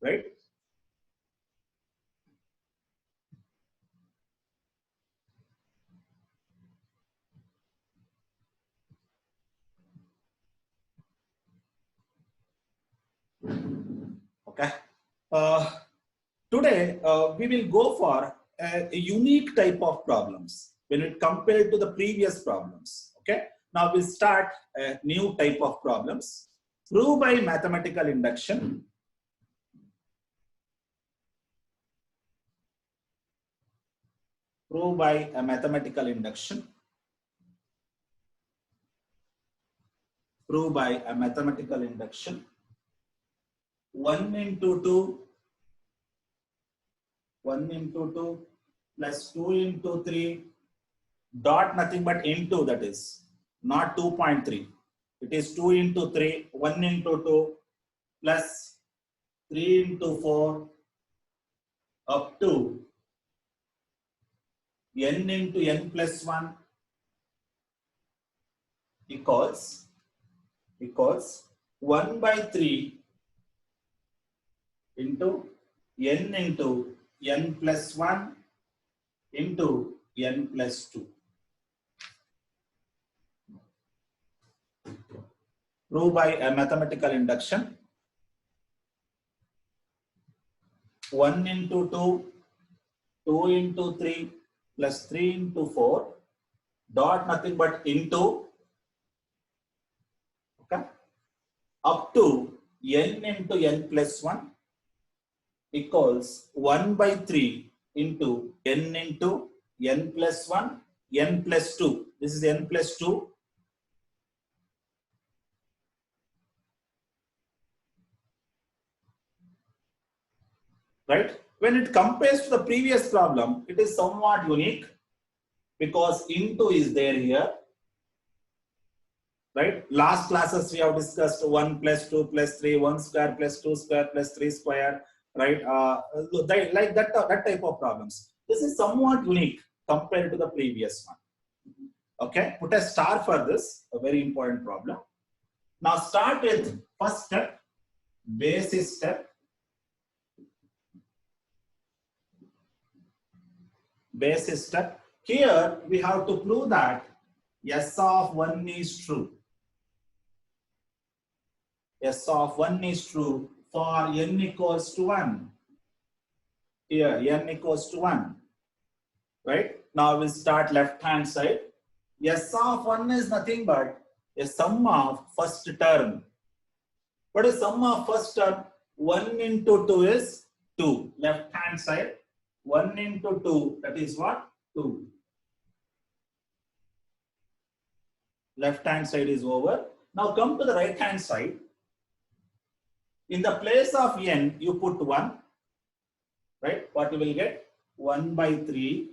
right? Okay. Today we will go for a unique type of problems when it compared to the previous problems. Okay. Now we'll start a new type of problems. Prove by mathematical induction. Prove by a mathematical induction. Prove by a mathematical induction. 1 into 2. 1 into 2 plus 2 into 3 dot nothing but into, that is not 2.3. It is 2 into 3, 1 into 2 plus 3 into 4 up to n into n plus 1 equals 1 by 3 into n plus 1 into n plus 2. Prove by a mathematical induction. 1 into 2, 2 into 3 plus 3 into 4 dot nothing but into, okay, up to n into n plus 1 equals 1 by 3 into n plus 1 n plus 2. This is n plus 2. Right? When it compares to the previous problem, it is somewhat unique because into is there here. Right? Last classes we have discussed 1 plus 2 plus 3, 1 square plus 2 square plus 3 square. Right? Like that type of problems. This is somewhat unique compared to the previous one. Okay, put a star for this, a very important problem. Now start with first step, basis step. Basis step. Here we have to prove that S of 1 is true. S of 1 is true for n equals to 1. Here n equals to 1. Right? Now we'll start left hand side. S of 1 is nothing but a sum of first term. What is sum of first term? 1 into 2 is 2. Left hand side. 1 into 2, that is what? 2. Left hand side is over. Now come to the right hand side. In the place of n, you put 1. Right? What you will get? 1 by 3.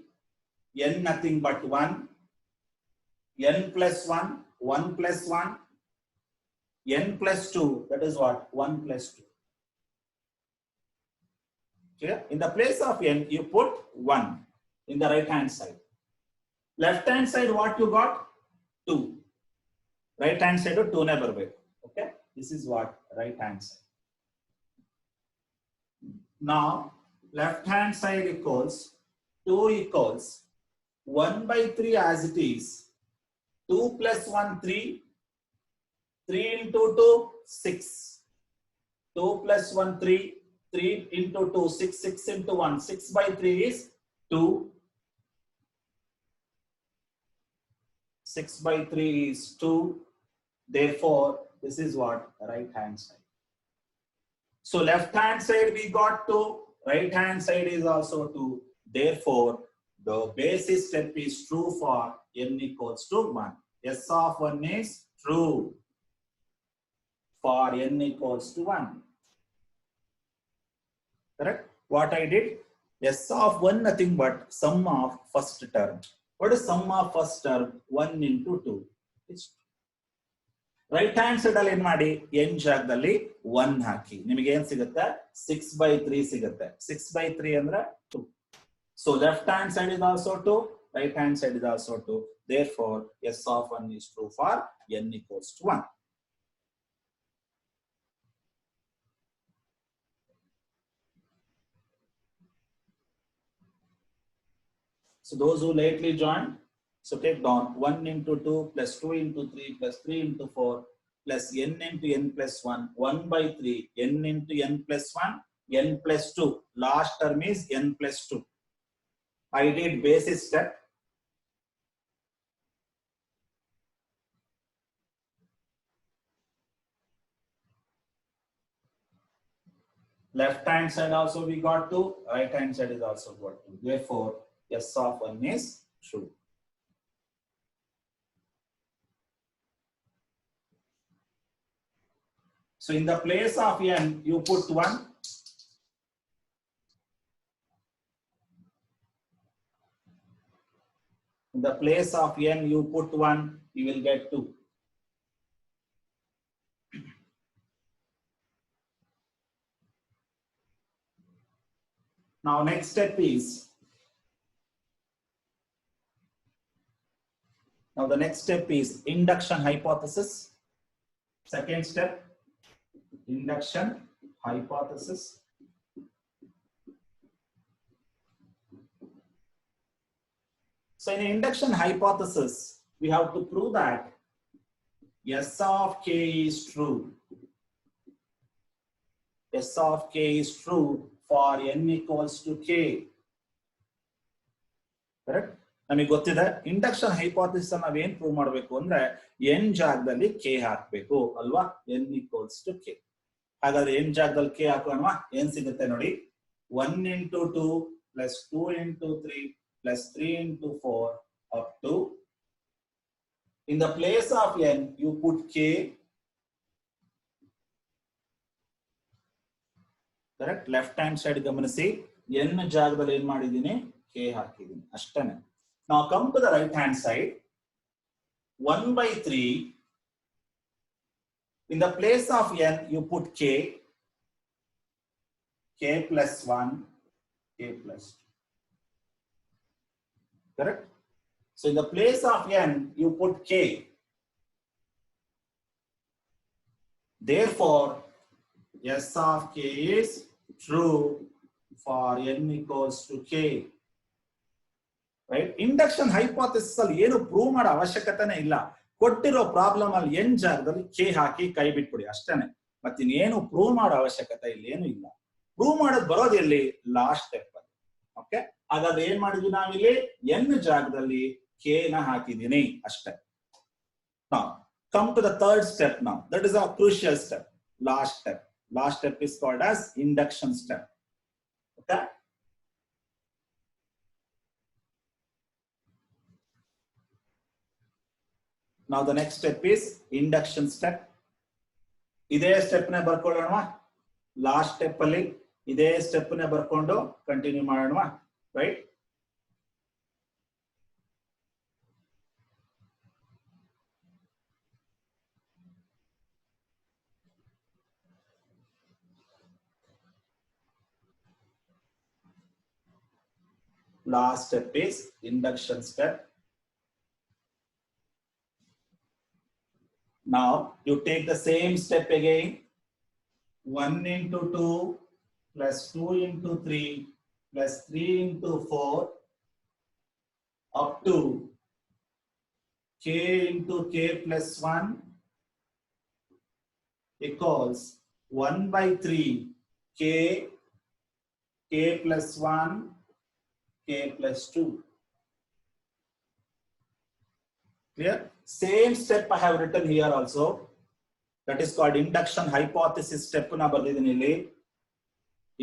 N nothing but 1. N plus 1. 1 plus 1. N plus 2. That is what? 1 plus 2. Okay? In the place of n, you put 1 in the right hand side. Left hand side, what you got? 2. Right hand side of 2 never way. Okay? This is what? Right hand side. Now, left hand side equals 2 equals 1 by 3 as it is. 2 plus 1, 3. 3 into 2, 6. 2 plus 1, 3. 3 into 2, 6. 6 into 1. 6 by 3 is 2. 6 by 3 is 2. Therefore, this is what? Right hand side. So left hand side we got 2. Right hand side is also 2. Therefore, the basis step is true for n equals to 1. S of 1 is true for n equals to 1. Correct? What I did? S of 1 nothing but sum of first term. What is sum of first term? 1 into 2. It's right hand side ಅಲ್ಲಿ ಏನ್ ಮಾಡಿ n ಜಾಗದಲ್ಲಿ 1 ಹಾಕಿ ನಿಮಗೆ ಏನ್ ಸಿಗುತ್ತೆ 6/3 ಸಿಗುತ್ತೆ 6/3 ಅಂದ್ರೆ 2. So left hand side is also 2, right hand side is also 2. Therefore S of 1 is true for n equals to 1. So those who lately joined, so take down 1 into 2 plus 2 into 3 plus 3 into 4 plus n into n plus 1, 1 by 3, n into n plus 1, n plus 2. Last term is n plus 2. I did basis step. Left hand side also we got 2, right hand side is also got 2. Therefore, S of 1 is true. So in the place of n, you put 1. In the place of n, you put 1, you will get 2. Now next step is, induction hypothesis. Second step, induction hypothesis. So in induction hypothesis, we have to prove that S of k is true. S of k is true for n equals to k. Correct? ನಮಗೆ ಗೊತ್ತಿದೆ induction hypothesis ನಾವೇನ್ prove ಮಾಡಬೇಕು ಅಂದ್ರೆ N ಜಾಗದಲ್ಲಿ K ಹಾಕಬೇಕು ಅಲ್ವಾ, n equals to K. ಹಾಗಾದ್ರೆ N ಜಾಗದಲ್ಲಿ ಕೆ ಹಾಕೋಣ, ಏನ್ ಸಿಗುತ್ತೆ ನೋಡಿ, 1 into 2 plus 2 into 3 plus 3 into 4 up to, in the place of n you put k. Correct? Left hand side ಗಮನಿಸಿ, n ಜಾಗದಲ್ಲಿ ಏನ್ ಮಾಡಿದೀನಿ, k ಹಾಕಿದೀನಿ ಅಷ್ಟೇನೆ. Now come to the right hand side. 1 by 3. In the place of n, you put k. K plus 1, k plus 2. Correct? So in the place of n, you put k. Therefore, S of k is true for n equals to k. Right? Induction hypothesis ಅಲ್ಲಿ ಏನು prove ಮಾಡೋ ಅವಶ್ಯಕತೆನೇ ಇಲ್ಲ. ಕೊಟ್ಟಿರೋ problem ಅಲ್ಲಿ N ಜಾಗದಲ್ಲಿ K ಹಾಕಿ ಕೈ ಬಿಟ್ಬಿಡಿ ಅಷ್ಟೇನೆ. ಮತ್ತಿನ್ನೇನು ಪ್ರೂವ್ ಮಾಡೋ ಅವಶ್ಯಕತೆ ಇಲ್ಲಿ ಏನು ಇಲ್ಲ. ಪ್ರೂವ್ ಮಾಡೋದು ಬರೋದು ಎಲ್ಲಿ, ಲಾಸ್ಟ್ ಸ್ಟೆಪ್ ಅಲ್ಲಿ. ಓಕೆ, ಹಾಗಾದ್ರೆ ಏನ್ ಮಾಡಿದ್ವಿ ನಾವಿಲ್ಲಿ, ಎನ್ ಜಾಗದಲ್ಲಿ ಕೆ ನ ಹಾಕಿದೀನಿ ಅಷ್ಟೇ. Now come to the third step now. That is a crucial step. Last step. Last step is called as induction step. Okay. Now the next step is induction step. ಇದೇ step ನೇ ಬರ್ಕೊಳ್ಳೋಣ. Last step ಅಲ್ಲಿ ಇದೇ step ನೇ ಬರ್ಕೊಂಡು continue ಮಾಡೋಣ. Right? Last step is induction step. Now you take the same step again. 1 into 2 plus 2 into 3 plus 3 into 4 up to k into k plus 1 equals 1 by 3 k, k plus 1, k plus 2. Clear? Same step I have written here also. That is called induction hypothesis step na ಬರ್ದಿದ್ದೀನಿ ಇಲ್ಲಿ.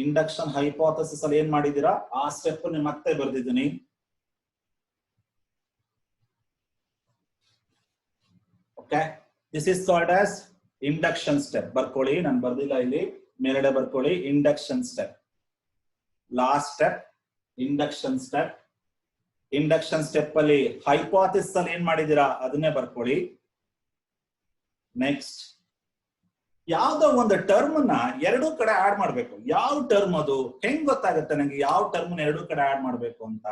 Induction hypothesis ಅಲ್ಲಿ ಏನ್ ಮಾಡಿದೀರಾ ಆ step ನ ಮತ್ತೆ ಬರ್ದಿದ್ದೀನಿ. Okay, this is called as induction step. ಬರ್ಕೊಳ್ಳಿ, ನಾನು ಬರ್ದಿಲ್ಲ ಇಲ್ಲಿ, ಮೇಲ್ಗಡೆ ಬರ್ಕೊಳ್ಳಿ. Induction step, last step induction step. Induction step ಅಲ್ಲಿ ಹೈಪೋಥಿಸಿಸ್ ಅಲ್ಲಿ ಏನ್ ಮಾಡಿದೀರಾ ಅದನ್ನೇ ಬರ್ಕೊಳ್ಳಿ. ನೆಕ್ಸ್ಟ್, ಯಾವ್ದೋ ಒಂದು ಟರ್ಮ್ ನ ಎರಡೂ ಕಡೆ ಆಡ್ ಮಾಡ್ಬೇಕು. ಯಾವ ಟರ್ಮ್ ಅದು, ಹೆಂಗ್ ಗೊತ್ತಾಗುತ್ತೆ ನಂಗೆ ಯಾವ ಟರ್ಮ್ ಎರಡೂ ಕಡೆ ಆಡ್ ಮಾಡ್ಬೇಕು ಅಂತ?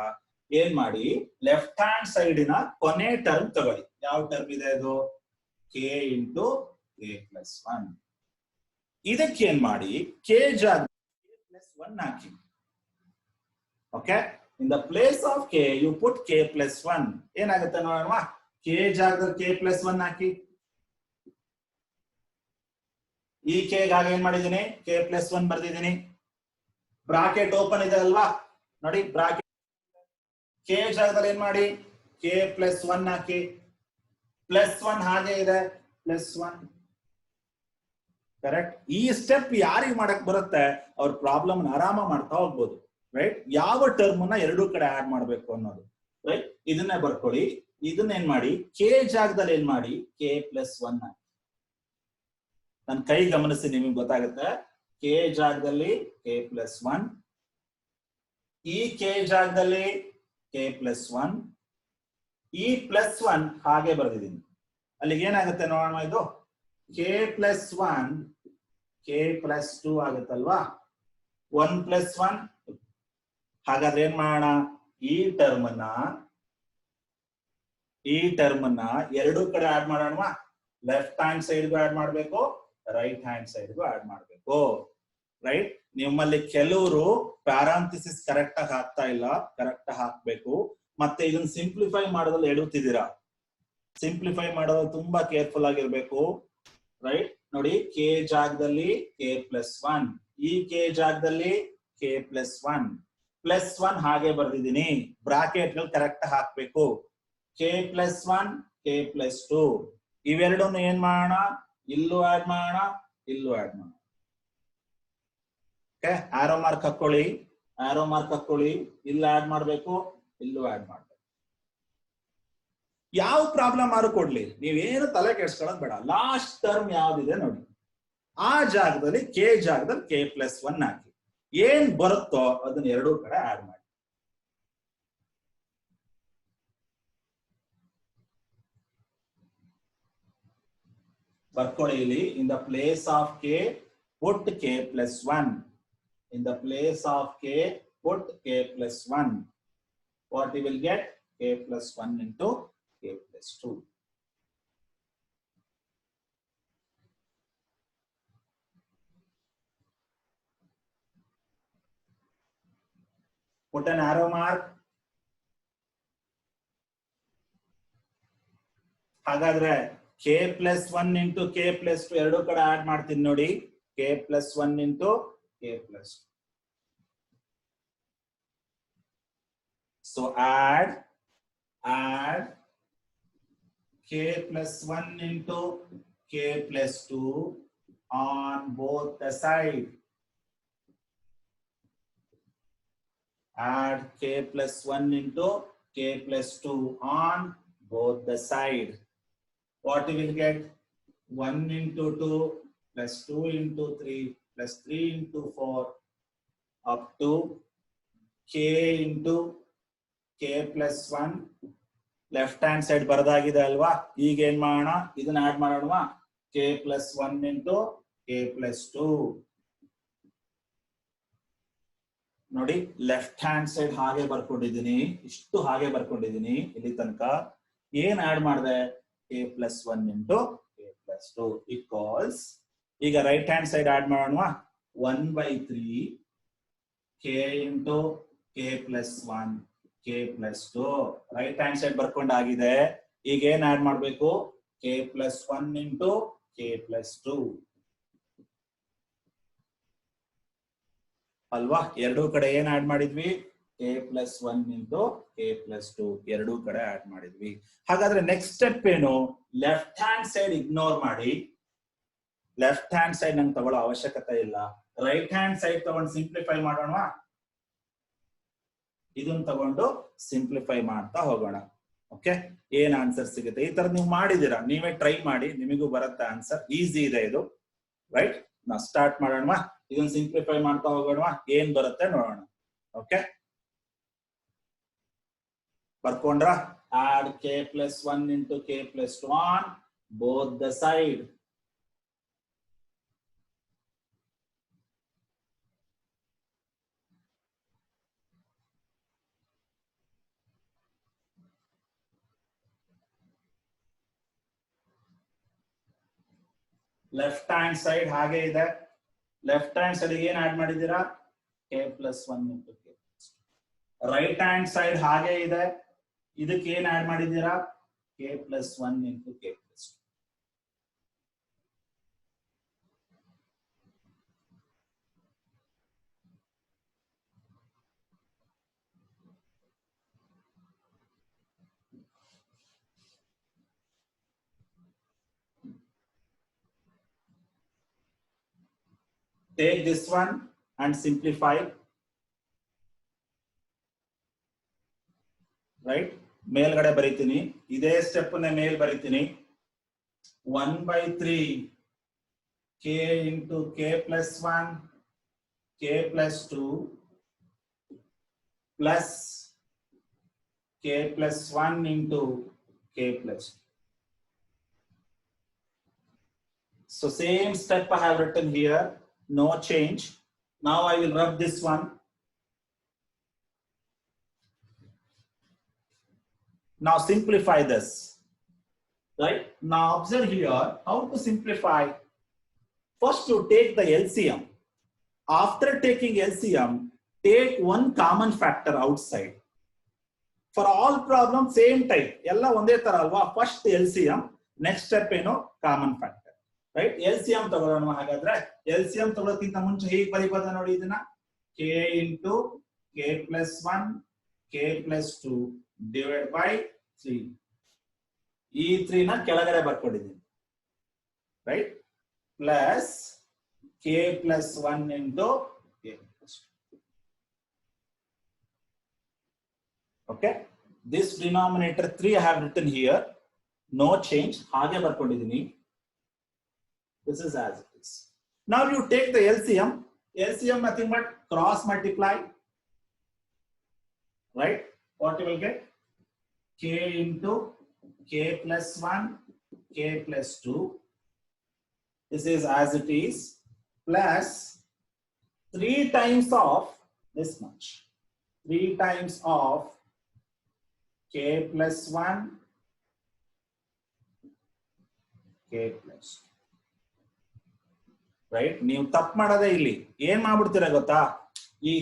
ಏನ್ ಮಾಡಿ, ಲೆಫ್ಟ್ ಹ್ಯಾಂಡ್ ಸೈಡಿನ ಕೊನೆ ಟರ್ಮ್ ತಗೊಳ್ಳಿ. ಯಾವ ಟರ್ಮ್ ಇದೆ ಅದು, ಕೆ ಇಂಟು ಕೆ ಪ್ಲಸ್ 1. ಇದಕ್ಕೆ ಏನ್ ಮಾಡಿ, ಕೆ ಜಾಗ ಕೆ ಪ್ಲಸ್ 1 ಹಾಕಿ. Okay, in the place of k you put k plus one. ಏನಾಗುತ್ತೆ ನೋಡೋಣ, ಕೆ ಜಾಗದಲ್ಲಿ ಕೆ ಪ್ಲಸ್ ಒನ್ ಹಾಕಿ. ಈ ಕೆ ಗಾಗಿ ಏನ್ ಮಾಡಿದೀನಿ, ಕೆ ಪ್ಲಸ್ ಒನ್ ಬರ್ದಿದ್ದೀನಿ. ಬ್ರಾಕೆಟ್ ಓಪನ್ ಇದೆ ಅಲ್ವಾ, ನೋಡಿ ಬ್ರಾಕೆಟ್ ಕೆ ಜಾಗದಲ್ಲಿ ಏನ್ ಮಾಡಿ, ಕೆ ಪ್ಲಸ್ ಒನ್ ಹಾಕಿ. ಪ್ಲಸ್ ಒನ್ ಹಾಗೆ ಇದೆ, ಪ್ಲಸ್ ಒನ್. ಕರೆಕ್ಟ್. ಈ ಸ್ಟೆಪ್ ಯಾರಿಗೆ ಮಾಡಕ್ ಬರುತ್ತೆ ಅವ್ರ ಪ್ರಾಬ್ಲಮ್ ಆರಾಮ ಮಾಡ್ತಾ ಹೋಗ್ಬೋದು. ರೈಟ್. ಯಾವ ಟರ್ಮ್ ನ ಎರಡೂ ಕಡೆ ಆಡ್ ಮಾಡ್ಬೇಕು ಅನ್ನೋದು. ರೈಟ್. ಇದನ್ನೇ ಬರ್ಕೊಳ್ಳಿ. ಇದನ್ನೇನ್ ಮಾಡಿ, ಕೆ ಜಾಗದಲ್ಲಿ ಏನ್ ಮಾಡಿ, ಕೆ ಪ್ಲಸ್ ಒನ್ ಹಾಕಿ. ನನ್ ಕೈ ಗಮನಿಸಿ, ನಿಮಗೆ ಗೊತ್ತಾಗುತ್ತೆ. ಕೆ ಜಾಗದಲ್ಲಿ ಕೆ ಪ್ಲಸ್ ಒನ್, ಈ ಕೆ ಜಾಗದಲ್ಲಿ ಕೆ ಪ್ಲಸ್ ಒನ್, ಈ ಪ್ಲಸ್ ಒನ್ ಹಾಗೆ ಬರ್ದಿದ್ದೀನಿ. ಅಲ್ಲಿಗೆ ಏನಾಗುತ್ತೆ ನೋಡೋಣ, ಇದು k plus one k plus two ಆಗುತ್ತಲ್ವಾ, ಒನ್ ಪ್ಲಸ್ ಒನ್. ಹಾಗಾದ್ರೆ ಏನ್ ಮಾಡೋಣ, ಈ ಟರ್ಮ್ ನ ಎರಡೂ ಕಡೆ ಆಡ್ ಮಾಡೋಣ. ಲೆಫ್ಟ್ ಹ್ಯಾಂಡ್ ಸೈಡ್ಗೂ ಆಡ್ ಮಾಡ್ಬೇಕು, ರೈಟ್ ಹ್ಯಾಂಡ್ ಸೈಡ್ಗೂ ಆಡ್ ಮಾಡ್ಬೇಕು. ರೈಟ್. ನಿಮ್ಮಲ್ಲಿ ಕೆಲವರು ಪ್ಯಾರಾಂಥಿಸಿಸ್ ಕರೆಕ್ಟ್ ಆಗಿ ಹಾಕ್ತಾ ಇಲ್ಲ, ಕರೆಕ್ಟ್ ಆಗಿ ಹಾಕ್ಬೇಕು. ಮತ್ತೆ ಇದನ್ನ ಸಿಂಪ್ಲಿಫೈ ಮಾಡೋದ್ರಲ್ಲಿ ಎಡುತ್ತಿದ್ದೀರಾ. ಸಿಂಪ್ಲಿಫೈ ಮಾಡೋದು ತುಂಬಾ ಕೇರ್ಫುಲ್ ಆಗಿರ್ಬೇಕು. ರೈಟ್. ನೋಡಿ, ಕೆ ಜಾಗದಲ್ಲಿ ಕೆ ಪ್ಲಸ್ ಒನ್, ಈ ಕೆ ಜಾಗದಲ್ಲಿ k plus one, plus one ಹಾಗೆ ಬರ್ದಿದ್ದೀನಿ. ಬ್ರಾಕೆಟ್ ಗಳು ಕರೆಕ್ಟ್ ಹಾಕ್ಬೇಕು. K plus one k plus two, ಇವೆರಡನ್ನು ಏನ್ ಮಾಡೋಣ, ಇಲ್ಲೂ ಆಡ್ ಮಾಡೋಣ, ಇಲ್ಲೂ ಆಡ್ ಮಾಡೋಣ. ಓಕೆ. ಆರೋ ಮಾರ್ಕ್ ಹಾಕೊಳ್ಳಿ, ಆರೋ ಮಾರ್ಕ್ ಹಾಕೊಳ್ಳಿ. ಇಲ್ಲ ಆಡ್ ಮಾಡ್ಬೇಕು, ಇಲ್ಲೂ ಆಡ್ ಮಾಡ್ಬೇಕು. ಯಾವ ಪ್ರಾಬ್ಲಮ್ ಆದ್ರೂ ಕೊಡ್ಲಿ, ನೀವೇನು ತಲೆ ಕೆಡ್ಸ್ಕೊಳ್ಳೋದು ಬೇಡ. ಲಾಸ್ಟ್ ಟರ್ಮ್ ಯಾವ್ದಿದೆ ನೋಡಿ, ಆ ಜಾಗದಲ್ಲಿ ಕೆ ಜಾಗದಲ್ಲಿ ಕೆ ಪ್ಲಸ್ ಒನ್ ಹಾಕಿ. ಏನ್ ಬರುತ್ತೋ ಅದನ್ನ ಎರಡೂ ಕಡೆ ಆಡ್ ಮಾಡಿ. ಬರ್ಕೊಳ್ಳಿ ಇಲ್ಲಿ. In the place of k put k plus one. In the place of k put k plus one. What you will get, k plus one into k plus two. Put an arrow mark. ಹಾಗಾದ್ರೆ k plus one into k plus two ಎರಡೂ ಕಡೆ add ಮಾಡ್ತೀನಿ ನೋಡಿ. K plus one into k plus two. So add k plus 1 into k plus 2 on both the side. Add k plus 1 into k plus 2 on both the side. What you will get? 1 into 2 plus 2 into 3 plus 3 into 4 up to k into k plus 1. Left hand side ಬರದಾಗಿದೆ ಅಲ್ವಾ. ಈಗ ಏನ್ ಮಾಡೋಣ, ಇದನ್ನ add ಮಾಡೋಣ. K plus one into k plus two. ನೋಡಿ, left hand side ಹಾಗೆ ಬರ್ಕೊಂಡಿದ್ದೀನಿ, ಇಷ್ಟು ಹಾಗೆ ಬರ್ಕೊಂಡಿದ್ದೀನಿ ಇಲ್ಲಿ ತನಕ. ಏನ್ ಆಡ್ ಮಾಡಿದೆ, k plus one into k plus two equals. ಈಗ ರೈಟ್ ಹ್ಯಾಂಡ್ ಸೈಡ್ ಆಡ್ ಮಾಡೋಣ. 1/3 k into k plus one k plus two. Right hand side ಬರ್ಕೊಂಡಾಗಿದೆ. ಈಗ ಏನ್ ಆಡ್ ಮಾಡ್ಬೇಕು, k plus one into k plus two ಅಲ್ವಾ. ಎರಡೂ ಕಡೆ ಏನ್ ಆಡ್ ಮಾಡಿದ್ವಿ, k plus one into k plus two ಎರಡೂ ಕಡೆ ಆಡ್ ಮಾಡಿದ್ವಿ. ಹಾಗಾದ್ರೆ ನೆಕ್ಸ್ಟ್ ಸ್ಟೆಪ್ ಏನು, ಲೆಫ್ಟ್ ಹ್ಯಾಂಡ್ ಸೈಡ್ ಇಗ್ನೋರ್ ಮಾಡಿ. ಲೆಫ್ಟ್ ಹ್ಯಾಂಡ್ ಸೈಡ್ ನಂಗೆ ತಗೊಳ್ಳೋ ಅವಶ್ಯಕತೆ ಇಲ್ಲ. ರೈಟ್ ಹ್ಯಾಂಡ್ ಸೈಡ್ ತಗೊಂಡು ಸಿಂಪ್ಲಿಫೈ ಮಾಡೋಣ. ಇದನ್ನ ತಗೊಂಡು ಸಿಂಪ್ಲಿಫೈ ಮಾಡ್ತಾ ಹೋಗೋಣ. ಓಕೆ, ಏನ್ ಆನ್ಸರ್ ಸಿಗುತ್ತೆ. ಈ ತರ ನೀವು ಮಾಡಿದೀರಾ, ನೀವೇ ಟ್ರೈ ಮಾಡಿ, ನಿಮಗೂ ಬರುತ್ತೆ ಆನ್ಸರ್. ಈಸಿ ಇದೆ ಇದು. ರೈಟ್. ನಾವು ಸ್ಟಾರ್ಟ್ ಮಾಡೋಣ. ಇದನ್ನ ಸಿಂಪ್ಲಿಫೈ ಮಾಡ್ತಾ ಹೋಗೋಣ, ಏನ್ ಬರುತ್ತೆ ನೋಡೋಣ. ಓಕೆ, ಬರ್ಕೊಂಡ್ರ. Add k plus one into k plus two on both the side. Left hand side ಹಾಗೆ ಇದೆ. ಲೆಫ್ಟ್ ಹ್ಯಾಂಡ್ ಸೈಡ್ ಏನ್ ಆಡ್ ಮಾಡಿದೀರಾ, k plus one into k plus two. Right hand side ಹಾಗೆ ಇದೆ, ಇದಕ್ಕೆ ಏನ್ ಆಡ್ ಮಾಡಿದ್ದೀರಾ k plus 1 into k plus 2. Take this one and simplify. Right? ಮೇಲ್ಗಡೆ ಬರೀತೀನಿ, ಇದೇ ಸ್ಟೆಪ್ ನ ಮೇಲ್ ಬರೀತೀನಿ. 1/3 k into k plus 1 k plus 2 plus k plus 1 into k plus 2. So same step I have written here, no change. Now I will rub this one. Now simplify this, right? Now observe here how to simplify. First you take the LCM. After taking LCM, take one common factor outside. For all problems same type, ella onde ತರ ಅಲ್ವಾ? First LCM, next step ಏನು common factor, right? LCM ತಗೊಳ್ಳೋಣ. ಹಾಗಾದ್ರೆ LCM ತಗೊಳ್ಳೋಕ್ಕಿಂತ ಮುಂಚೆ ಹೇಗೆ ಬರೀಬಹುದು ನೋಡಿ ಇದನ್ನ, k into k plus 1 k plus 2 divided by 3. ಈ 3 ನ ಕೆಳಗಡೆ ಬರ್ಕೊಂಡಿದ್ದೀನಿ, right? Plus k plus 1 into k plus 2. Okay, this denominator 3 I have written here, no change, ಹಾಗೆ ಬರ್ಕೊಂಡಿದ್ದೀನಿ. This is as it is. Now you take the LCM. LCM nothing but cross multiply, right? What you will get? K into k plus 1 k plus 2. This is as it is, plus 3 times of this much, 3 times of k plus 1 k plus 2. Right? ನೀವು ತಪ್ಪು ಮಾಡೋದೇ ಇಲ್ಲಿ. ಏನ್ ಮಾಡ್ಬಿಡ್ತೀರಾ ಗೊತ್ತಾ, ಈ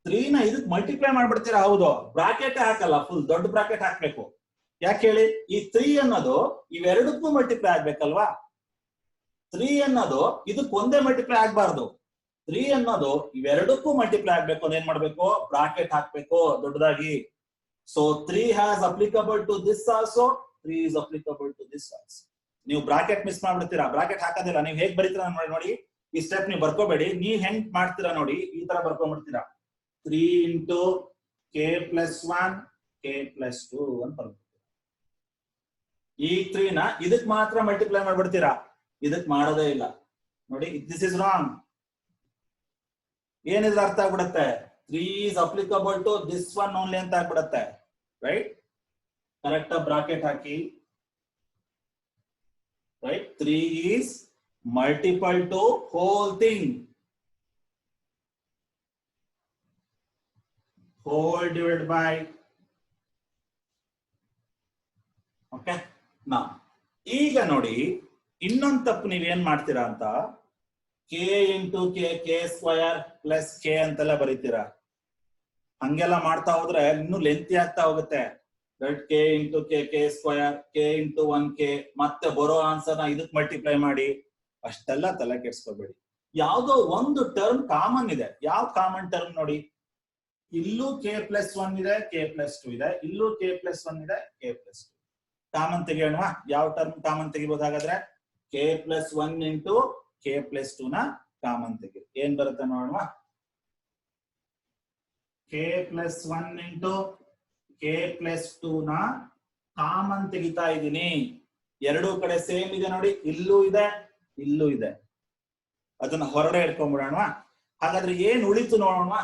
3 ನ ಇದಕ್ಕೆ multiply ಮಾಡ್ಬಿಡ್ತೀರಾ. ಹೌದು, ಬ್ರಾಕೆಟ್ ಹಾಕಲ್ಲ, ಫುಲ್ ದೊಡ್ಡ ಬ್ರಾಕೆಟ್ ಹಾಕ್ಬೇಕು. ಯಾಕೆ ಹೇಳಿ, ಈ 3 ಅನ್ನೋದು ಇವೆರಡಕ್ಕೂ ಮಲ್ಟಿಪ್ಲೈ ಆಗ್ಬೇಕಲ್ವಾ. 3 ಅನ್ನೋದು ಇದಕ್ಕೆ ಒಂದೇ ಮಲ್ಟಿಪ್ಲೈ ಆಗ್ಬಾರ್ದು. 3 ಅನ್ನೋದು ಇವೆರಡಕ್ಕೂ ಮಲ್ಟಿಪ್ಲೈ ಆಗ್ಬೇಕು ಅಂದ್ರೆ ಏನ್ ಮಾಡ್ಬೇಕು, ಬ್ರಾಕೆಟ್ ಹಾಕ್ಬೇಕು ದೊಡ್ಡದಾಗಿ. So 3 has applicable to this also, 3 is applicable to this also. ನೀವು ಬ್ರಾಕೆಟ್ ಮಿಸ್ ಮಾಡ್ಬಿಡ್ತೀರಾ, ಬ್ರಾಕೆಟ್ ಹಾಕೋದಿಲ್ಲ. ನೀವು ಹೇಗ್ ಬರೀತೀರಾ ನೋಡಿ, ಈ ಸ್ಟೆಪ್ ನೀವು ಬರ್ಕೋಬೇಡಿ. ನೀವ್ ಹೆಂಗ್ ಮಾಡ್ತೀರಾ ನೋಡಿ, ಈ ತರ ಬರ್ಕೊಂಡ್ಬಿಡ್ತೀರಾ. 3 into k plus 1 k plus 2 ಅಂತ ಬರ್ತೀರಾ. ಈ 3 ನ ಇದಕ್ ಮಾತ್ರ ಮಲ್ಟಿಪ್ಲೈ ಮಾಡ್ಬಿಡ್ತೀರಾ, ಇದಕ್ ಮಾಡೋದೇ ಇಲ್ಲ ನೋಡಿ. This is wrong. ಏನಿದ್ರ ಅರ್ಥ ಆಗ್ಬಿಡುತ್ತೆ, 3 is applicable to this one only ಅಂತ ಆಗ್ಬಿಡುತ್ತೆ, right? Correct bracket hockey, right? 3 is multiple to whole thing, whole divided by, okay? Now ಈಗ ನೋಡಿ, ಇನ್ನೊಂದು ತಪ್ಪು ನೀವೇನ್ ಮಾಡ್ತೀರಾ ಅಂತ, k into k square plus k ಅಂತೆಲ್ಲ ಬರೀತೀರಾ. ಹಂಗೆಲ್ಲ ಮಾಡ್ತಾ ಹೋದ್ರೆ ಇನ್ನೂ ಲೆಂತಿ ಆಗ್ತಾ ಹೋಗುತ್ತೆ. k into k square, k into 1k, ಮತ್ತೆ ಬರೋ ಆನ್ಸರ್ ನ ಇದಕ್ ಮಲ್ಟಿಪ್ಲೈ ಮಾಡಿ, ಅಷ್ಟೆಲ್ಲ ತಲೆ ಕೆಡ್ಸ್ಕೋಬೇಡಿ. ಯಾವ್ದೋ ಒಂದು ಟರ್ಮ್ ಕಾಮನ್ ಇದೆ. ಯಾವ ಕಾಮನ್ ಟರ್ಮ್ ನೋಡಿ, ಇಲ್ಲೂ k plus 1 ಇದೆ, k plus 2 ಇದೆ, ಇಲ್ಲೂ k plus 1 ಇದೆ, k plus 2. ಕಾಮನ್ ತೆಗಿಯೋಣ. ಯಾವ ಟರ್ಮ್ ಕಾಮನ್ ತೆಗಿಬಹುದು ಹಾಗಾದ್ರೆ, k plus 1 into k plus 2 ನ ಕಾಮನ್ ತೆಗಿ. ಏನ್ ಬರುತ್ತೆ ನೋಡೋಣ. k plus 1 into k plus 2 ನ ಕಾಮನ್ ತೆಗಿತಾ ಇದ್ದೀನಿ. ಎರಡೂ ಕಡೆ ಸೇಮ್ ಇದೆ ನೋಡಿ, ಇಲ್ಲೂ ಇದೆ, ಇಲ್ಲೂ ಇದೆ. ಅದನ್ನ ಹೊರಡೆ ಇಟ್ಕೊಂಡ್ಬಿಡೋಣ. ಹಾಗಾದ್ರೆ ಏನ್ ಉಳಿತು ನೋಡೋಣ.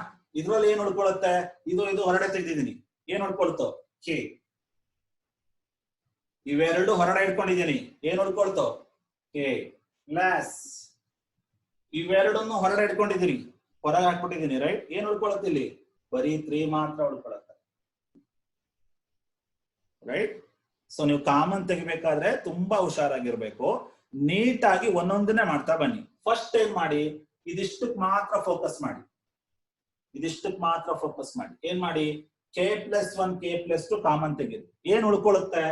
ಇದ್ರಲ್ಲಿ ಏನ್ ಉಳ್ಕೊಳುತ್ತೆ, ಇದು ಹೊರಡೆ ತೆಗೆದಿದ್ದೀನಿ. ಏನ್ ಉಳ್ಕೊಳ್ತು, k. ಇವೆರಡು ಹೊರಡೆ ಇಟ್ಕೊಂಡಿದ್ದೀನಿ. ಏನ್ ಉಳ್ಕೊಳ್ತು, k ಪ್ಲಸ್ ಇವೆರಡನ್ನು ಹೊರಡೆ ಇಟ್ಕೊಂಡಿದ್ದೀನಿ, ಹೊರಗೆ ಹಾಕ್ಬಿಟ್ಟಿದ್ದೀನಿ, ರೈಟ್? ಏನ್ ಉಳ್ಕೊಳತ್ತೆ ಇಲ್ಲಿ, ಬರೀ 3 ಮಾತ್ರ ಉಳ್ಕೊಳತ್ತೆ, ರೈಟ್? ಸೊ ನೀವು ಕಾಮನ್ ತೆಗಿಬೇಕಾದ್ರೆ ತುಂಬಾ ಹುಷಾರಾಗಿರ್ಬೇಕು. ನೀಟಾಗಿ ಒಂದೊಂದನ್ನೇ ಮಾಡ್ತಾ ಬನ್ನಿ. ಫಸ್ಟ್ ಏನ್ ಮಾಡಿ, ಇದಿಷ್ಟಕ್ಕೆ ಮಾತ್ರ ಫೋಕಸ್ ಮಾಡಿ, ಇದಿಷ್ಟಕ್ಕೆ ಮಾತ್ರ ಫೋಕಸ್ ಮಾಡಿ. ಏನ್ ಮಾಡಿ, k plus one k plus to common ತೆಗೆದು ಏನ್ ಉಳ್ಕೊಳ್ಳುತ್ತೆ,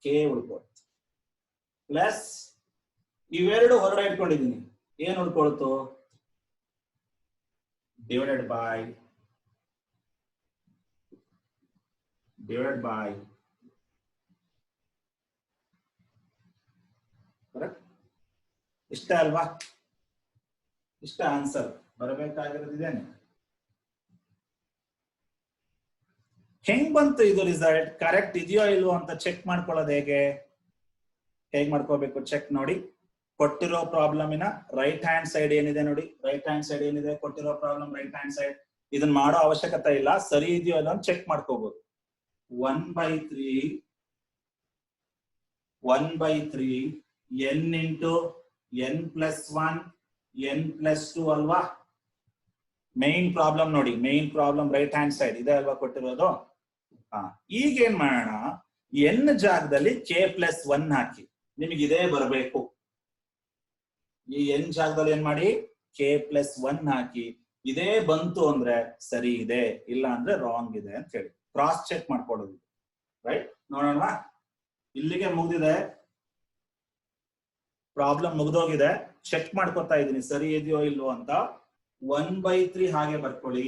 ಕೆ ಉಳ್ಕೊಳ್ಳುತ್ತೆ. ಪ್ಲಸ್ ಇವೆರಡು ಹೊರಗಡೆ ಇಟ್ಕೊಂಡಿದ್ದೀನಿ, ಏನ್ ಉಳ್ಕೊಳ್ತು, ಡಿವೈಡೆಡ್ ಬೈ ಕರೆಕ್ಟ್. ಇಷ್ಟ ಅಲ್ವಾ, ಇಷ್ಟ ಆನ್ಸರ್ ಬರಬೇಕಾಗಿರೋದಿದೇನೆ. ಹೆಂಗ್ ಬಂತು ಇದು ರಿಸಲ್ಟ್, ಕರೆಕ್ಟ್ ಇದೆಯೋ ಇಲ್ವೋ ಅಂತ ಚೆಕ್ ಮಾಡ್ಕೊಳ್ಳೋದು ಹೇಗ್ ಮಾಡ್ಕೋಬೇಕು ಚೆಕ್ ನೋಡಿ. ಕೊಟ್ಟಿರೋ ಪ್ರಾಬ್ಲಮಿನ ರೈಟ್ ಹ್ಯಾಂಡ್ ಸೈಡ್ ಏನಿದೆ ನೋಡಿ, ರೈಟ್ ಹ್ಯಾಂಡ್ ಸೈಡ್ ಏನಿದೆ ಕೊಟ್ಟಿರೋ ಪ್ರಾಬ್ಲಮ್ ರೈಟ್ ಹ್ಯಾಂಡ್ ಸೈಡ್, ಇದನ್ನ ಮಾಡೋ ಅವಶ್ಯಕತೆ ಇಲ್ಲ, ಸರಿ ಇದೆಯೋ ಇಲ್ಲ ಅಂತ ಚೆಕ್ ಮಾಡ್ಕೋಬಹುದು. 1/3 n ಇಂಟು n+1 n+2 ಅಲ್ವಾ. ಮೇನ್ ಪ್ರಾಬ್ಲಮ್ ನೋಡಿ, main problem right hand side ಇದೆ ಅಲ್ವಾ ಕೊಟ್ಟಿರೋದು. ಈಗ ಏನ್ ಮಾಡೋಣ, n ಜಾಗದಲ್ಲಿ k+1 ಹಾಕಿ, ನಿಮಗೆ ಇದೇ ಬರಬೇಕು. ಈ n ಜಾಗದಲ್ಲಿ ಏನ್ ಮಾಡಿ, k+1 ಹಾಕಿ, ಇದೇ ಬಂತು ಅಂದ್ರೆ ಸರಿ ಇದೆ, ಇಲ್ಲ ಅಂದ್ರೆ ರಾಂಗ್ ಇದೆ ಅಂತ ಹೇಳಿ ಕ್ರಾಸ್ ಚೆಕ್ ಮಾಡ್ಕೊಳ್ಳೋದು. ರೈಟ್, ನೋಡೋಣ. ಇಲ್ಲಿಗೆ ಮುಗ್ದಿದೆ, ಪ್ರಾಬ್ಲಮ್ ಮುಗ್ದೋಗಿದೆ, ಚೆಕ್ ಮಾಡ್ಕೊತಾ ಇದೀನಿ ಸರಿ ಇದೆಯೋ ಇಲ್ವೋ ಅಂತ. 1/3 ಹಾಗೆ ಬರ್ಕೊಳ್ಳಿ.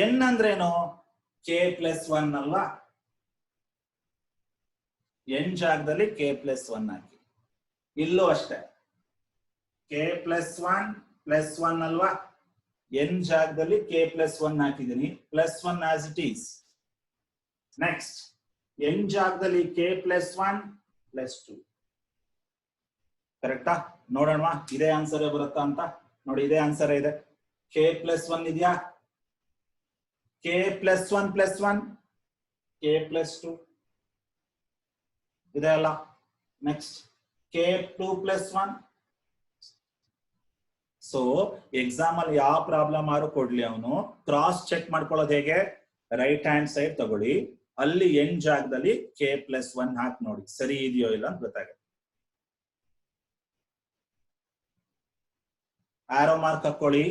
n ಅಂದ್ರೇನು, k+1 ಅಲ್ವಾ, n ಜಾಗದಲ್ಲಿ k+1 ಹಾಕಿ. ಇಲ್ಲೂ ಅಷ್ಟೇ k+1 ಅಲ್ವಾ, n ಜಾಗದಲ್ಲಿ k+1 ಹಾಕಿದ್ದೀನಿ, +1 as it is. Next n ಜಾಗದಲ್ಲಿ k+1 +2. ಕರೆಕ್ಟಾ, ನೋಡೋಣ ಇದೇ ಆನ್ಸರ್ ಬರುತ್ತಾ ಅಂತ. ನೋಡಿ ಇದೇ ಆನ್ಸರ್ ಇದೆ, k+1 ಇದೆಯಾ, k+1 +1 k+2 ಇದೆ ಅಲ್ಲ. Next k2+1. ಸೊ ಎಕ್ಸಾಮ್ ಅಲ್ಲಿ ಯಾವ ಪ್ರಾಬ್ಲಮ್ ಆದ್ರೂ ಕೊಡ್ಲಿ, ಅವನು ಕ್ರಾಸ್ ಚೆಕ್ ಮಾಡ್ಕೊಳ್ಳೋದು ಹೇಗೆ, ರೈಟ್ ಹ್ಯಾಂಡ್ ಸೈಡ್ ತಗೊಳ್ಳಿ, ಅಲ್ಲಿ n ಜಾಗದಲ್ಲಿ k+1 ಹಾಕಿ ನೋಡಿ ಸರಿ ಇದೆಯೋ ಇಲ್ಲ ಅಂತ ಗೊತ್ತಾಗುತ್ತೆ. ಆರೋ ಮಾರ್ಕ್ ಹಾಕೊಳ್ಳಿ,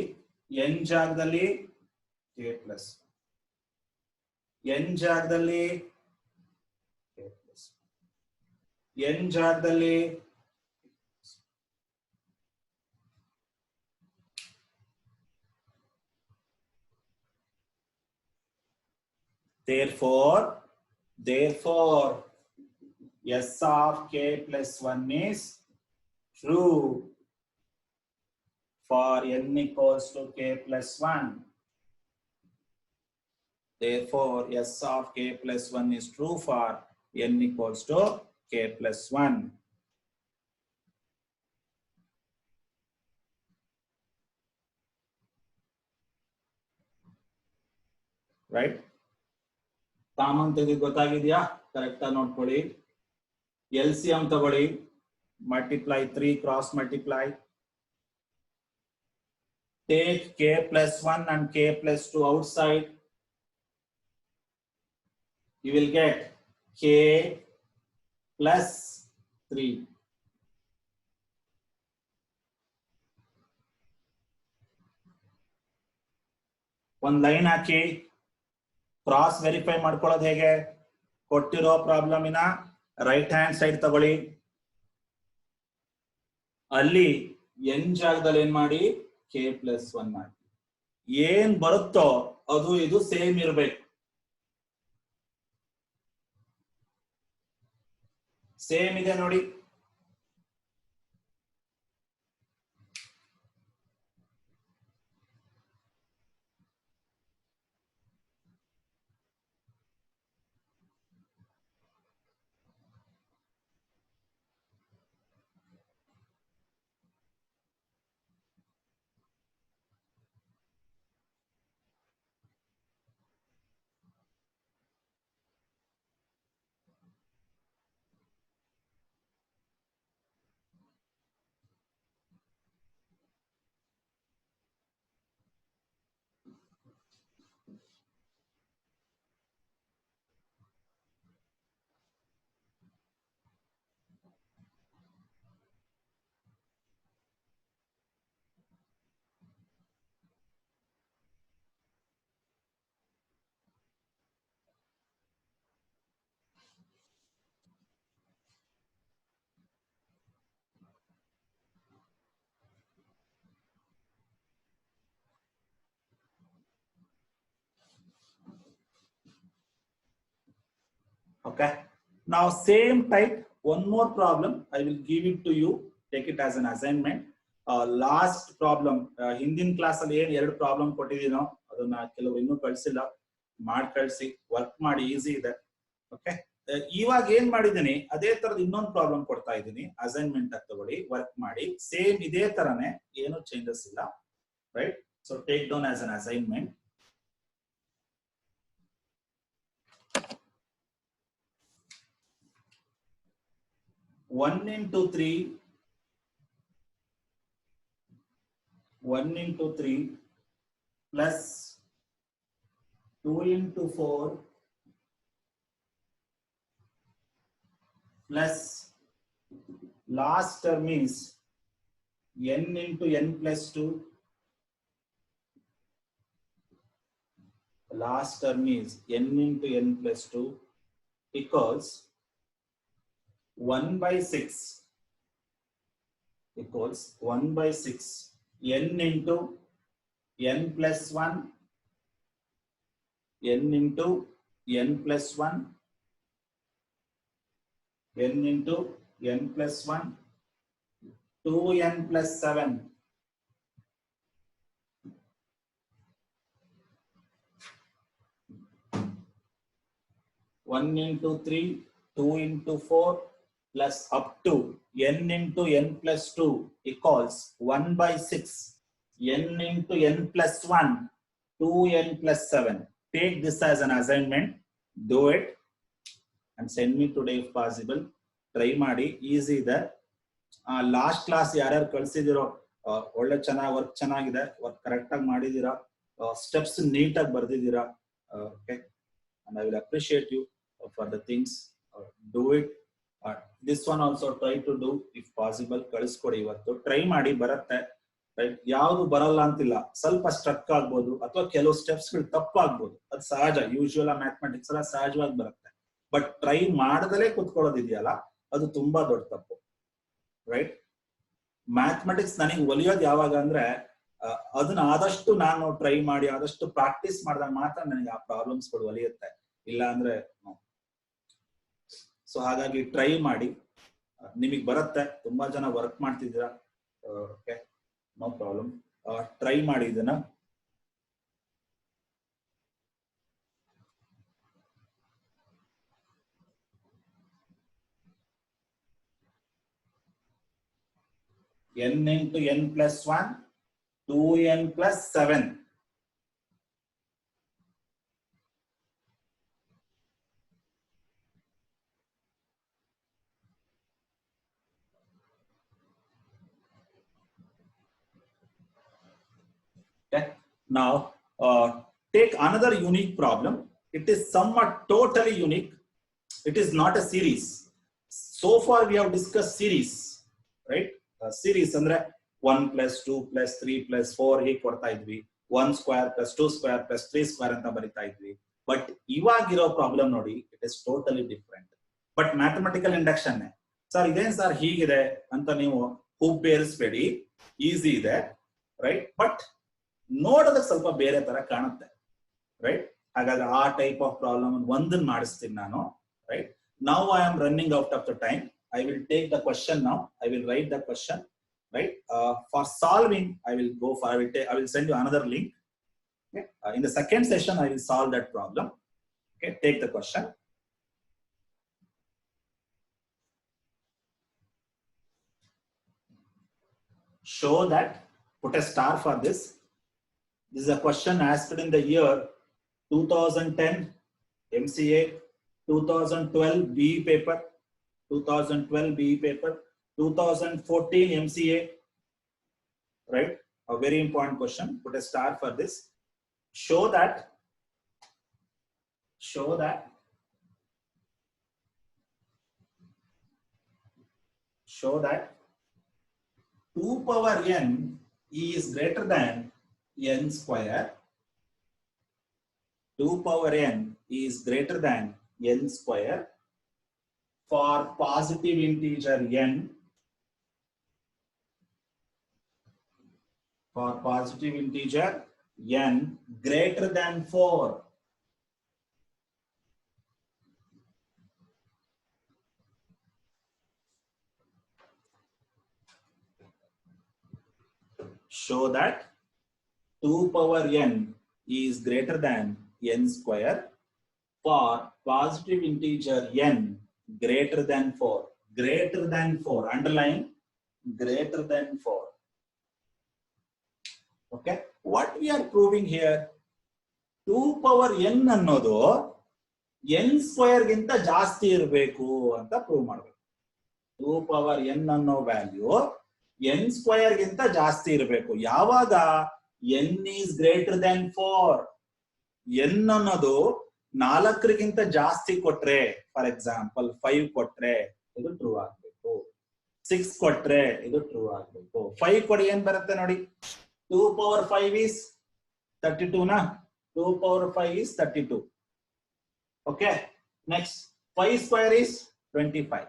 n ಜಾಗದಲ್ಲಿ k+1, n ಜಾಗದಲ್ಲಿ n ಜಾಗದಲ್ಲಿ therefore s of k+1 is true for n equals to k+1. Therefore s of k+1 is true for n equals to k+1. Right, common ತೆಗೆದು ಗೊತ್ತಾಗಿದ್ಯಾ, ಕರೆಕ್ಟ್ ಆಗಿ ನೋಡ್ಕೊಳ್ಳಿ. LCM ತಗೊಳ್ಳಿ, multiply 3 cross multiply, take k+1 and k+2 outside, you will get k+3. ಒಂದ್ line ಹಾಕಿ cross verify ಮಾಡ್ಕೊಳ್ಳೋದು ಹೇಗೆ, ಕೊಟ್ಟಿರೋ ಪ್ರಾಬ್ಲಮಿನ right hand side ತಗೊಳ್ಳಿ, ಅಲ್ಲಿ n ಜಾಗದಲ್ಲಿ ಏನ್ ಮಾಡಿ k+1 ಮಾಡಿ, ಏನ್ ಬರುತ್ತೋ ಅದು ಇದು ಸೇಮ್ ಇರಬೇಕು. ಸೇಮ್ ಇದೆ ನೋಡಿ, Okay. Now same type, one more problem. I will give it to you. Take it as an assignment. Last problem. ಹಿಂದಿನ ಕ್ಲಾಸ್ ಅಲ್ಲಿ ಏನ್ 2 ಪ್ರಾಬ್ಲಮ್ ಕೊಟ್ಟಿದ್ದೀನೋ ಅದನ್ನ ಕೆಲವರು ಇನ್ನೂ ಕಳಿಸಿಲ್ಲ, ಮಾಡಿ ಕಳಿಸಿ, ವರ್ಕ್ ಮಾಡಿ, ಈಸಿ ಇದೆ. ಓಕೆ. ಇವಾಗ ಏನ್ ಮಾಡಿದ್ದೀನಿ ಅದೇ ತರದ ಇನ್ನೊಂದು ಪ್ರಾಬ್ಲಮ್ ಕೊಡ್ತಾ ಇದ್ದೀನಿ. ಅಸೈನ್ಮೆಂಟ್ ಅಂತ ತಗೊಳ್ಳಿ, ವರ್ಕ್ ಮಾಡಿ, ಸೇಮ್ ಇದೇ ತರನೇ, ಏನು ಚೇಂಜಸ್ ಇಲ್ಲ. Right. So take down as an assignment. One into three plus 2 into 4 plus last term is n into n plus 2. Last term is n into n plus 2 equals 1 by 6 equals 1 by 6 n into n plus 1 n into n plus 1 n into n plus 1 2n plus 7 1 into 3 2 into 4 plus up to n into n plus 2 equals 1 by 6 n into n plus 1 2n plus 7. Take this as an assignment, do it and send me today if possible. Try ಮಾಡಿ, easy ಇದೆ. Last class ಯಾರ್ಯಾರು ಕಳಿಸಿದಿರೋ ಒಳ್ಳೆ ಚೆನ್ನಾಗಿ work ಚೆನ್ನಾಗಿದೆ, work correct ಆಗಿ ಮಾಡಿದೀರಾ, steps ನೀಟಾಗಿ ಬರ್ದಿದ್ದೀರಾ. Okay, and I will appreciate you for the things. Do it. This one also try to do if possible. ಕಳಿಸ್ಕೊಡಿ, ಇವತ್ತು ಟ್ರೈ ಮಾಡಿ, ಬರುತ್ತೆ. ರೈಟ್. ಯಾವುದು ಬರಲ್ಲ ಅಂತಿಲ್ಲ, ಸ್ವಲ್ಪ ಸ್ಟ್ರಕ್ ಆಗ್ಬೋದು ಅಥವಾ ಕೆಲವು ಸ್ಟೆಪ್ಸ್ ಗಳು ತಪ್ಪಾಗ್ಬೋದು, ಅದು ಸಹಜ. ಯೂಶುವಲ್ ಮ್ಯಾಥಮೆಟಿಕ್ಸ್ ಎಲ್ಲ ಸಹಜವಾಗಿ ಬರುತ್ತೆ. ಬಟ್ ಟ್ರೈ ಮಾಡದಲೇ ಕುತ್ಕೊಳ್ಳೋದಿದೆಯಲ್ಲ, ಅದು ತುಂಬಾ ದೊಡ್ಡ ತಪ್ಪು. ರೈಟ್. ಮ್ಯಾಥಮೆಟಿಕ್ಸ್ ನನಗೆ ಒಲಿಯೋದು ಯಾವಾಗ ಅಂದ್ರೆ ಅದನ್ನ ಆದಷ್ಟು ನಾನು ಟ್ರೈ ಮಾಡಿ ಆದಷ್ಟು ಪ್ರಾಕ್ಟೀಸ್ ಮಾಡಿದಾಗ ಮಾತ್ರ ನನಗೆ ಆ ಪ್ರಾಬ್ಲಮ್ಸ್ ಗಳು ಒಲಿಯುತ್ತೆ, ಇಲ್ಲ ಅಂದ್ರೆ ಸೊ ಹಾಗಾಗಿ ಟ್ರೈ ಮಾಡಿ, ನಿಮಗೆ ಬರುತ್ತೆ. ತುಂಬಾ ಜನ ವರ್ಕ್ ಮಾಡ್ತಿದ್ದೀರಾ. Okay, no problem. ಟ್ರೈ ಮಾಡಿ ಇದನ್ನ. n into n plus 1 2n plus 7. Okay. Now take another unique problem. It is somewhat totally unique. It is not a series. So far we have discussed series, right? Series andre 1 plus 2 plus 3 plus 4 hege ಕೊಡ್ತಾ ಇದ್ವಿ, 1 square plus 2 square plus 3 square ಅಂತ ಬರಿತಾ ಇದ್ವಿ. But ಇವಾಗಿರೋ problem ನೋಡಿ, it is totally different. But mathematical induction sir ಇದೇನ್ sir ಹೀಗಿದೆ ಅಂತ ನೀವು ಹುಬ್ಬೇರಿಸಬೇಡಿ, ಈಸಿ ಇದೆ. ರೈಟ್. ಬಟ್ ನೋಡೋದಕ್ಕೆ ಸ್ವಲ್ಪ ಬೇರೆ ತರ ಕಾಣುತ್ತೆ. ರೈಟ್. ಹಾಗಾದ್ರೆ ಆ ಟೈಪ್ ಆಫ್ ಪ್ರಾಬ್ಲಮ್ ಒಂದನ್ನು ಮಾಡಿಸ್ತೀನಿ ನಾನು. Right. Now I am running out of the time. I will take the question now. I will write the question. Right. For solving, I will send you another link. Okay. In the second session, I will solve that problem. Okay. Take the question. Show that. Put a star for this. This is a question asked in the year 2010 MCA, 2012 BE paper, 2012 BE paper, 2014 MCA, right? A very important question. Put a star for this. Show that 2 power n is greater than n square. 2 power n is greater than n square for positive integer n. For positive integer n greater than 4. show that 2 power n is greater than n square for positive integer n greater than 4. Greater than 4. Underline greater than 4. Okay. What we are proving here? 2 power n ಅನ್ನೋದು n square ಗಿಂತ ಜಾಸ್ತಿ ಇರಬೇಕು ಅಂತ prove ಮಾಡಬೇಕು. 2 power n ಅನ್ನೋ value n square ಗಿಂತ ಜಾಸ್ತಿ ಇರಬೇಕು. ಯಾವಾಗ n is greater than 4. n ಅನ್ನೋದು 4ಗಿಂತ ಜಾಸ್ತಿ ಕೊಟ್ರೆ, ಫಾರ್ ಎಕ್ಸಾಂಪಲ್ 5 ಕೊಟ್ರೆ ಇದು ಟ್ರೂ ಆಗ್ಬೇಕು, 6 ಕೊಟ್ರೆ ಇದು ಟ್ರೂ ಆಗ್ಬೇಕು. 5 ಕೊಡಿ ಏನ್ ಬರುತ್ತೆ ನೋಡಿ, 2 power 5 is 32 na. 2 power 5 is 32. Okay. Next 5 square is 25.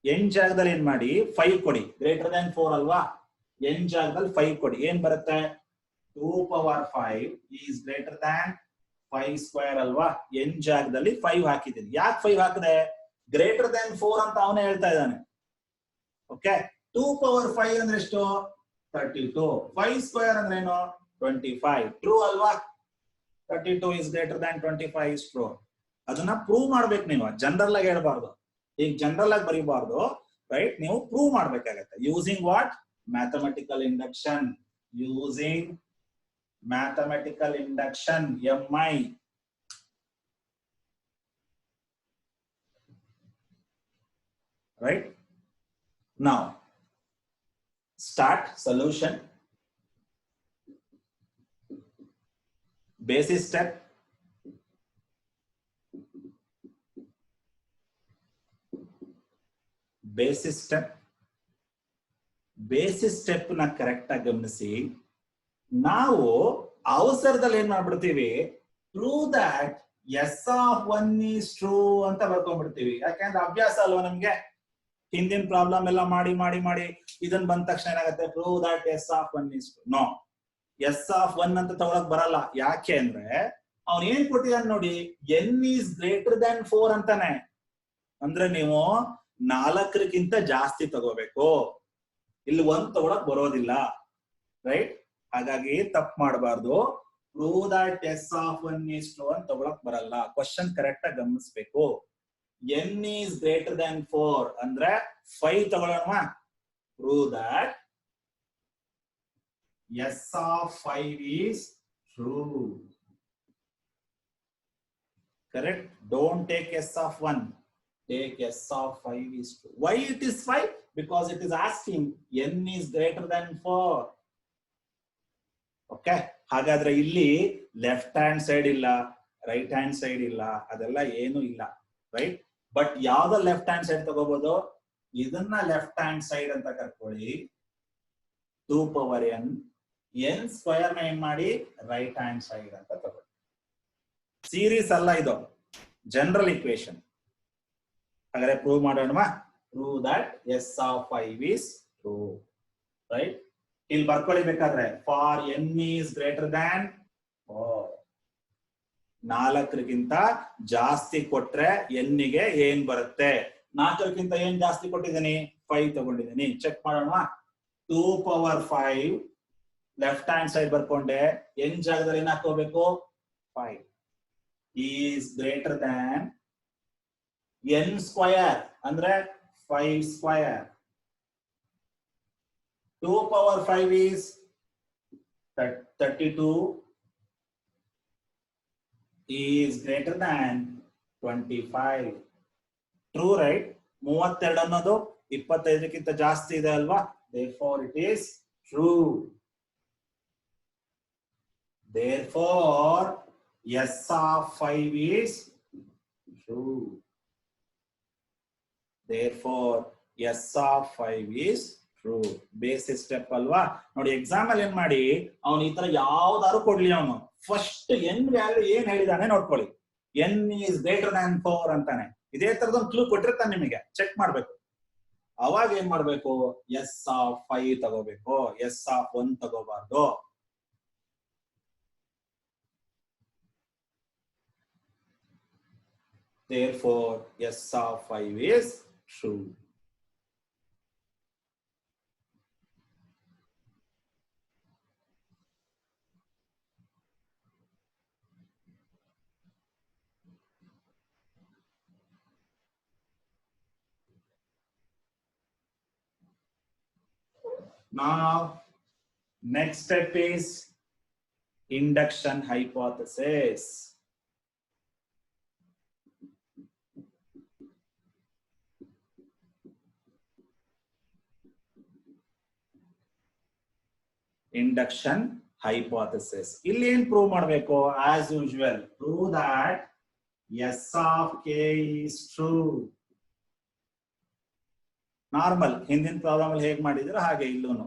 n ಜಾಗದಲ್ಲಿ ಏನ್ ಮಾಡಿ 5 ಕೊಡಿ, ಗ್ರೇಟರ್ ದನ್ 4 ಅಲ್ವಾ, n ಜಾಗದಲ್ಲಿ 5 ಕೊಡಿ ಏನ್ ಬರುತ್ತೆ, 2 power 5 is greater than 5 square ಅಲ್ವಾ. n ಜಾಗದಲ್ಲಿ 5 ಹಾಕಿದ್ದೀನಿ. ಯಾಕೆ 5 ಹಾಕಿದೆ, ಗ್ರೇಟರ್ ದನ್ 4 ಅಂತ ಅವನೇ ಹೇಳ್ತಾ ಇದ್ದಾನೆ. ಓಕೆ. 2 power 5 ಅಂದ್ರೆ ಎಷ್ಟು, 32. 5 square ಅಂದ್ರೆ ಏನು, 25. ಟ್ರೂ ಅಲ್ವಾ. 32 is greater than 25 is true. ಅದನ್ನ ಪ್ರೂವ್ ಮಾಡ್ಬೇಕು ನೀವು, ಜನರಲ್ ಆಗಿ ಹೇಳ್ಬಾರ್ದು. ಈಗ ಜನರಲ್ ಆಗಿ ಬರೀಬಾರ್ದು, ರೈಟ್. ನೀವು ಪ್ರೂವ್ ಮಾಡ್ಬೇಕಾಗತ್ತೆ. Using what, mathematical induction. Using mathematical induction, MI. Right. Now start solution. Basis step. Basis step. Basis step ನ ಕರೆಕ್ಟ್ ಆಗಿ ಗಮನಿಸಿ. ನಾವು ಅವಸರದಲ್ಲಿ ಏನ್ ಮಾಡ್ಬಿಡ್ತೀವಿ, prove that S(1) is true ಅಂತ ಬರ್ಕೊಂಡ್ಬಿಡ್ತೀವಿ. ಯಾಕೆಂದ್ರೆ ಅಭ್ಯಾಸ ಅಲ್ವಾ ನಮ್ಗೆ, ಹಿಂದಿನ ಪ್ರಾಬ್ಲಮ್ ಎಲ್ಲ ಮಾಡಿ ಮಾಡಿ ಮಾಡಿ ಇದನ್ ಬಂದ ತಕ್ಷಣ ಏನಾಗುತ್ತೆ, prove that S(1) is true. No, S(1) ಅಂತ ತಗೊಳಕ್ ಬರಲ್ಲ. ಯಾಕೆ ಅಂದ್ರೆ ಅವ್ನು ಏನ್ ಕೊಟ್ಟಿದ್ದಾನೆ ನೋಡಿ, n is greater than 4 ಅಂತಾನೆ. ಅಂದ್ರೆ ನೀವು 4ಗಿಂತ ಜಾಸ್ತಿ ತಗೋಬೇಕು, ಇಲ್ಲಿ 1 ತಗೊಳಕ್ ಬರೋದಿಲ್ಲ, ರೈಟ್. ಹಾಗಾಗಿ ತಪ್ಪು ಮಾಡಬಾರ್ದು. Prove that S(1) is true ಅಂತ ತಗೊಳಕ್ ಬರಲ್ಲ. ಕ್ವಶನ್ ಕರೆಕ್ಟ್ ಆಗಿ ಗಮನಿಸ್ಬೇಕು. n is greater than 4 ಅಂದ್ರೆ 5 ತಗೊಳ್ಳೋಣ. Prove that S(5) is true. Correct. Don't take S(1). Take S(5) is true. Why it is 5? Because it is asking n is greater than 4. Okay. ಹಾಗಾದ್ರೆ ಇಲ್ಲಿ left hand side ಇಲ್ಲ, right hand side ಇಲ್ಲ, ಅದೆಲ್ಲ ಏನು ಇಲ್ಲ, right. But ಯಾವ್ದು left hand side ತಗೋಬಹುದು, ಇದನ್ನ ಲೆಫ್ಟ್ ಹ್ಯಾಂಡ್ ಸೈಡ್ ಅಂತ ಕರ್ಕೊಳ್ಳಿ. 2 power n, n ಸ್ಕ್ವೇರ್ ನ ಏನ್ ಮಾಡಿ ರೈಟ್ ಹ್ಯಾಂಡ್ ಸೈಡ್ ಅಂತ ತಗೊಳ್ಳಿ. ಸೀರೀಸ್ ಅಲ್ಲ ಇದು, ಜನರಲ್ ಇಕ್ವೇಶನ್. ಹಾಗಾದ್ರೆ ಪ್ರೂವ್ ಮಾಡೋಣ. Prove that S(5) is true. Right. ಇಲ್ಲಿ ಬರ್ಕೊಳ್ಳಿ ಬೇಕಾದ್ರೆ, for n is greater than 4. 4ಗಿಂತ ಜಾಸ್ತಿ ಕೊಟ್ರೆ n ಗೆ ಏನ್ ಬರುತ್ತೆ, 4ಗಿಂತ ಏನ್ ಜಾಸ್ತಿ ಕೊಟ್ಟಿದ್ದೀನಿ, 5 ತಗೊಂಡಿದ್ದೀನಿ. ಚೆಕ್ ಮಾಡೋಣ. 2 power 5 ಲೆಫ್ಟ್ ಹ್ಯಾಂಡ್ ಸೈಡ್ ಬರ್ಕೊಂಡೆ, n ಜಾಗದಲ್ಲಿ ಏನ್ ಹಾಕೋಬೇಕು, 5 is greater than n square ಅಂದ್ರೆ 5 square. 2 power 5 is 32 is greater than 25. True, right? 32 ಅನ್ನೋದು 25ಗಿಂತ ಜಾಸ್ತಿ ಇದೆ ಅಲ್ವಾ. Therefore it is true. Therefore S(5) is true. Therefore S(5) is true. Basis step ಅಲ್ವಾ. ನೋಡಿ ಎಕ್ಸಾಮ್ ಅಲ್ಲಿ ಏನ್ ಮಾಡಿ, ಅವನು ಈ ತರ ಯಾವ್ದಾದ್ರು ಕೊಡ್ಲಿ, ಅವನು ಫಸ್ಟ್ n ವ್ಯಾಲ್ಯೂ ಏನ್ ಹೇಳಿದಾನೆ ನೋಡ್ಕೊಳ್ಳಿ. n is greater than 4 ಅಂತಾನೆ. ಇದೇ ತರದೊಂದು ಕ್ಲೂ ಕೊಟ್ಟಿರ್ತಾನೆ ನಿಮಗೆ, ಚೆಕ್ ಮಾಡ್ಬೇಕು. ಅವಾಗ ಏನ್ ಮಾಡ್ಬೇಕು, S(5) ತಗೋಬೇಕು, S(1) ತಗೋಬಾರ್ದು. Therefore S(5) is true. Now, next step is induction hypothesis. Induction hypothesis. ಇಲ್ಲಿ ಏನ್ ಪ್ರೂವ್ ಮಾಡಬೇಕು? As usual, prove that S of k is true. Normal ಹಿಂದಿನ ಪ್ರಾಬ್ಲಮ್ ಅಲ್ಲಿ ಹೇಗೆ ಮಾಡಿದ್ರು ಹಾಗೆ ಇಲ್ಲೂನು.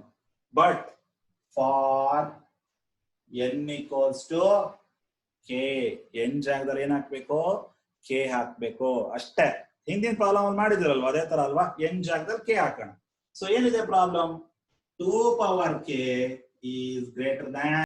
But for n equals to k, n ಜಾಗದಲ್ಲಿ ಏನ್ ಹಾಕ್ಬೇಕು? k ಹಾಕ್ಬೇಕು ಅಷ್ಟೇ. ಹಿಂದಿನ ಪ್ರಾಬ್ಲಮ್ ಅಲ್ಲಿ ಮಾಡಿದಿರಲ್ವಾ ಅದೇ ತರ ಅಲ್ವಾ? n ಜಾಗದಲ್ಲಿ k ಹಾಕೋಣ. ಸೊ ಏನಿದೆ problem? 2 power k is greater than